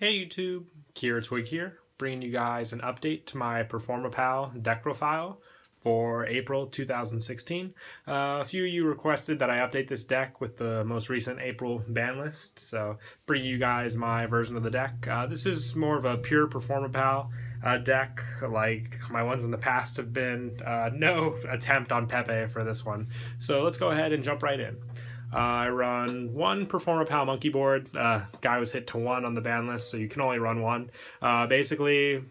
Hey YouTube, Kira Twig here, bringing you guys an update to my Performapal deck profile for April 2016. A few of you requested that I update this deck with the most recent April ban list, so bringing you guys my version of the deck. This is more of a pure Performapal deck, like my ones in the past have been. No attempt on Pepe for this one, so let's go ahead and jump right in. I run one Performapal monkey board. Guy was hit to 1 on the ban list, so you can only run one. Basically,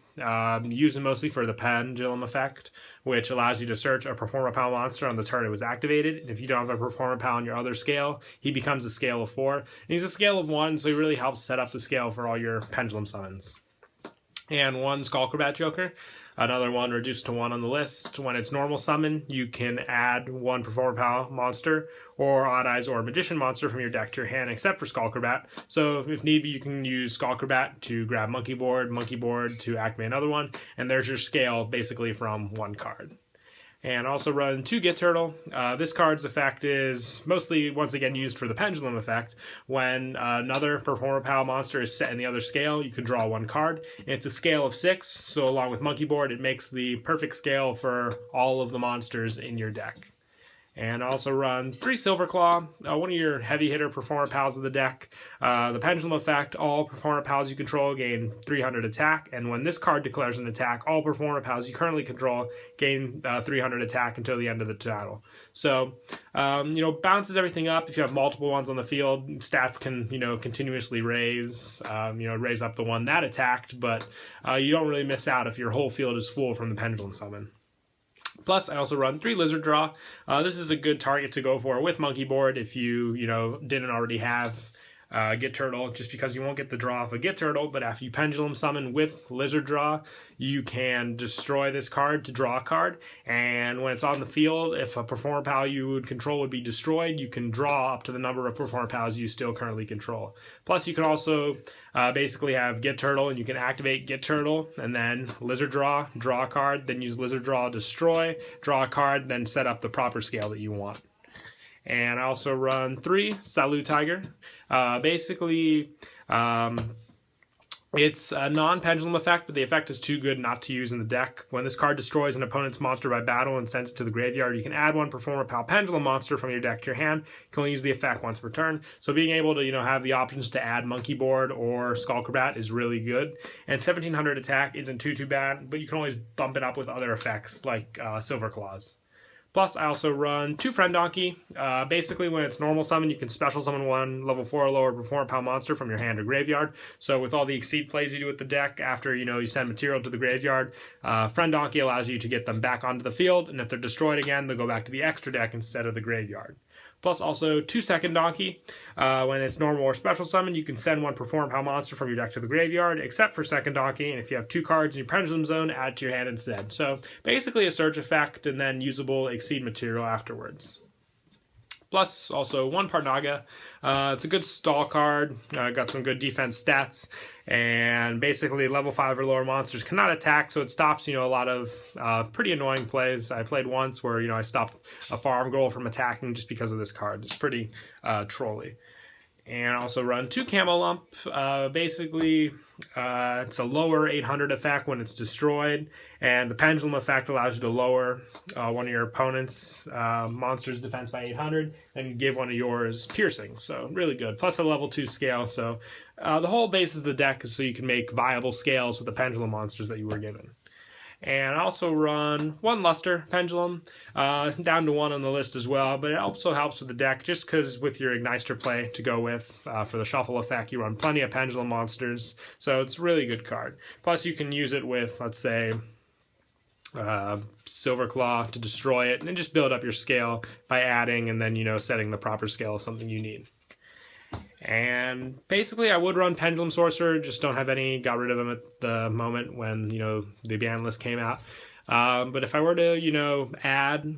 use it mostly for the pendulum effect, which allows you to search a Performapal monster on the turn it was activated. And if you don't have a Performapal on your other scale, he becomes a scale of 4. And he's a scale of 1, so he really helps set up the scale for all your pendulum summons. And one Skullcrobat Joker. Another one reduced to 1 on the list. When it's normal summon, you can add one Performapal monster or Odd Eyes or Magician monster from your deck to your hand, except for Skullcrobat. So if need be, you can use Skullcrobat to grab Monkey Board to activate another one, and there's your scale basically from one card. And also run 2 G Turtle. This card's effect is mostly, once again, used for the pendulum effect. When another Performapal monster is set in the other scale, you can draw 1 card. It's a scale of 6, so along with Monkey Board, it makes the perfect scale for all of the monsters in your deck. And also run 3 Silverclaw, one of your heavy hitter Performapals of the deck. The pendulum effect, all Performapals you control gain 300 attack, and when this card declares an attack, all Performapals you currently control gain 300 attack until the end of the battle. So, balances everything up. If you have multiple ones on the field, stats can, continuously raise, raise up the one that attacked, but you don't really miss out if your whole field is full from the pendulum summon. Plus, I also run 3 Lizardraw. This is a good target to go for with Monkey Board if you, didn't already have G Turtle, just because you won't get the draw of a G Turtle, but after you pendulum summon with Lizardraw, you can destroy this card to draw a card, and when it's on the field, if a Performapal you would control would be destroyed, you can draw up to the number of Performapals you still currently control. Plus, you can also basically have G Turtle, and you can activate G Turtle, and then Lizardraw, draw a card, then use Lizardraw, destroy, draw a card, then set up the proper scale that you want. And I also run 3 Salutiger. Basically, it's a non-pendulum effect, but the effect is too good not to use in the deck. When this card destroys an opponent's monster by battle and sends it to the graveyard, you can add one Performapal pendulum monster from your deck to your hand. You can only use the effect once per turn. So being able to, have the options to add Monkey Board or Skullcrobat is really good. And 1700 attack isn't too bad, but you can always bump it up with other effects like Silver Claws. Plus, I also run 2 Friend Donkey. Basically, when it's normal summon, you can special summon 1 level 4 or lower Performapal monster from your hand or graveyard. So with all the Exceed plays you do with the deck, after you send material to the graveyard, Friend Donkey allows you to get them back onto the field, and if they're destroyed again, they'll go back to the extra deck instead of the graveyard. Plus also 2 Second Donkey. When it's normal or special summon, you can send 1 Performapal monster from your deck to the graveyard, except for Second Donkey, and if you have 2 cards in your Pendulum Zone, add to your hand instead. So basically a search effect and then usable Exceed material afterwards. Plus, also 1 Parnaga. It's a good stall card, got some good defense stats, and basically level 5 or lower monsters cannot attack, so it stops, a lot of pretty annoying plays. I played once where, I stopped a farm goal from attacking just because of this card. It's pretty trolly. And also run 2 Camo Lump. Basically, it's a lower 800 effect when it's destroyed, and the Pendulum effect allows you to lower one of your opponent's monster's defense by 800, and give one of yours piercing. So really good. Plus a level 2 scale. So the whole basis of the deck is so you can make viable scales with the Pendulum monsters that you were given. And I also run 1 Luster Pendulum, down to 1 on the list as well, but it also helps with the deck just because with your Ignister play to go with for the shuffle effect, you run plenty of Pendulum monsters, so it's a really good card. Plus you can use it with, let's say, Silverclaw to destroy it, and then just build up your scale by adding and then, setting the proper scale of something you need. And basically, I would run Pendulum Sorcerer, just don't have any, got rid of them at the moment when, the ban list came out. But if I were to, add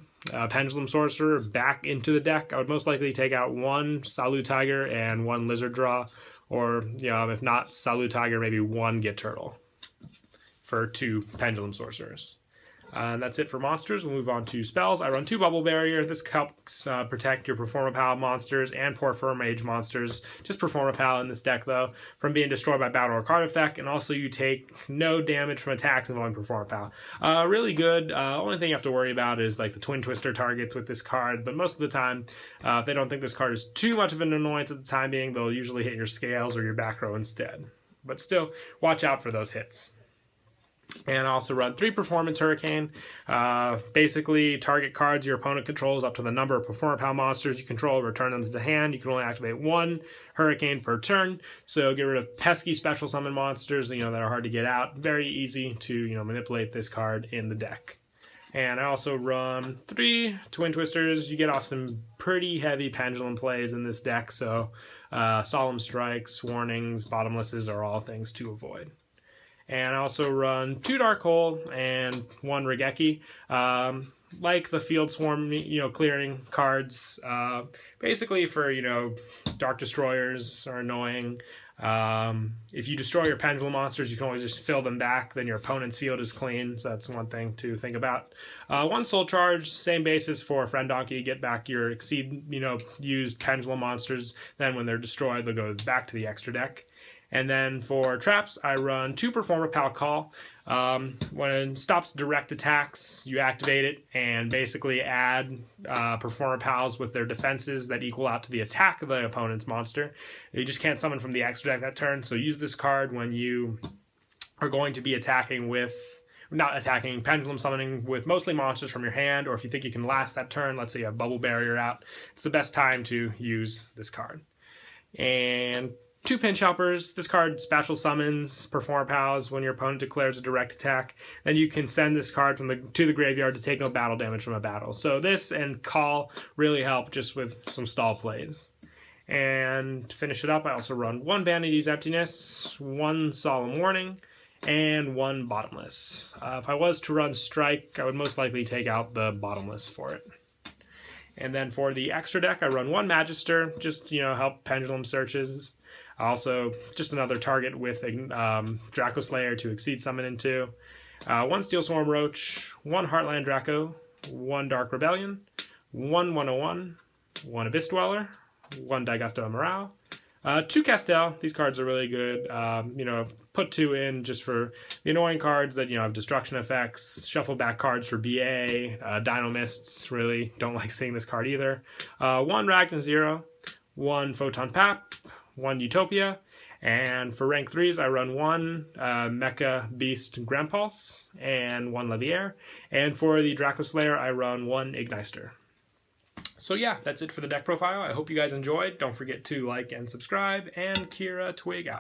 Pendulum Sorcerer back into the deck, I would most likely take out 1 Salutiger and 1 Lizardraw, or, if not Salutiger, maybe 1 G Turtle for 2 Pendulum Sorcerers. That's it for monsters. We'll move on to spells. I run 2 Bubble Barrier. This helps protect your Performapal monsters and Performage monsters, just Performapal in this deck though, from being destroyed by battle or card effect, and also you take no damage from attacks involving Performapal. Really good. Only thing you have to worry about is like the Twin Twister targets with this card, but most of the time, if they don't think this card is too much of an annoyance at the time being, they'll usually hit your scales or your back row instead. But still, watch out for those hits. And I also run 3 Performance Hurricane. Basically, target cards your opponent controls up to the number of Performapal monsters you control, return them to the hand. You can only activate 1 Hurricane per turn, so get rid of pesky special summon monsters that are hard to get out. Very easy to manipulate this card in the deck. And I also run 3 Twin Twisters. You get off some pretty heavy pendulum plays in this deck, so Solemn Strikes, Warnings, Bottomlesses are all things to avoid. And I also run 2 Dark Hole and 1 Regeki. Like the Field Swarm, clearing cards. Basically for, Dark Destroyers are annoying. If you destroy your pendulum monsters, you can always just fill them back. Then your opponent's field is clean, so that's one thing to think about. 1 Soul Charge, same basis for Friend Donkey. Get back your used pendulum monsters. Then when they're destroyed, they'll go back to the extra deck. And then for traps, I run 2 Performapal Call. When it stops direct attacks, you activate it and basically add Performapals with their defenses that equal out to the attack of the opponent's monster. You just can't summon from the extra deck that turn, so use this card when you are going to be pendulum summoning with mostly monsters from your hand, or if you think you can last that turn, let's say you have Bubble Barrier out, it's the best time to use this card. And 2 Pinch Helpers. This card special summons Performapals when your opponent declares a direct attack. Then you can send this card to the graveyard to take no battle damage from a battle. So this and Call really help just with some stall plays. And to finish it up, I also run 1 Vanity's Emptiness, 1 Solemn Warning, and 1 Bottomless. If I was to run Strike, I would most likely take out the Bottomless for it. And then for the extra deck, I run 1 Magister, just help pendulum searches. Also, just another target with Draco Slayer to exceed summon into. 1 Steel Swarm Roach, 1 Heartland Draco, 1 Dark Rebellion, 1 101, 1 Abyss Dweller, 1 Daigusto Emerald, 2 Castel. These cards are really good. Put 2 in just for the annoying cards that have destruction effects. Shuffle back cards for BA. Dino Mists, really don't like seeing this card either. 1 Ragnar Zero, 1 Photon Pap, 1 Utopia, and for rank 3s I run 1 Mecha Beast Grampulse and 1 Levier, and for the Draco Slayer I run 1 Ignister. So yeah, that's it for the deck profile. I hope you guys enjoyed. Don't forget to like and subscribe, and Kira Twig out.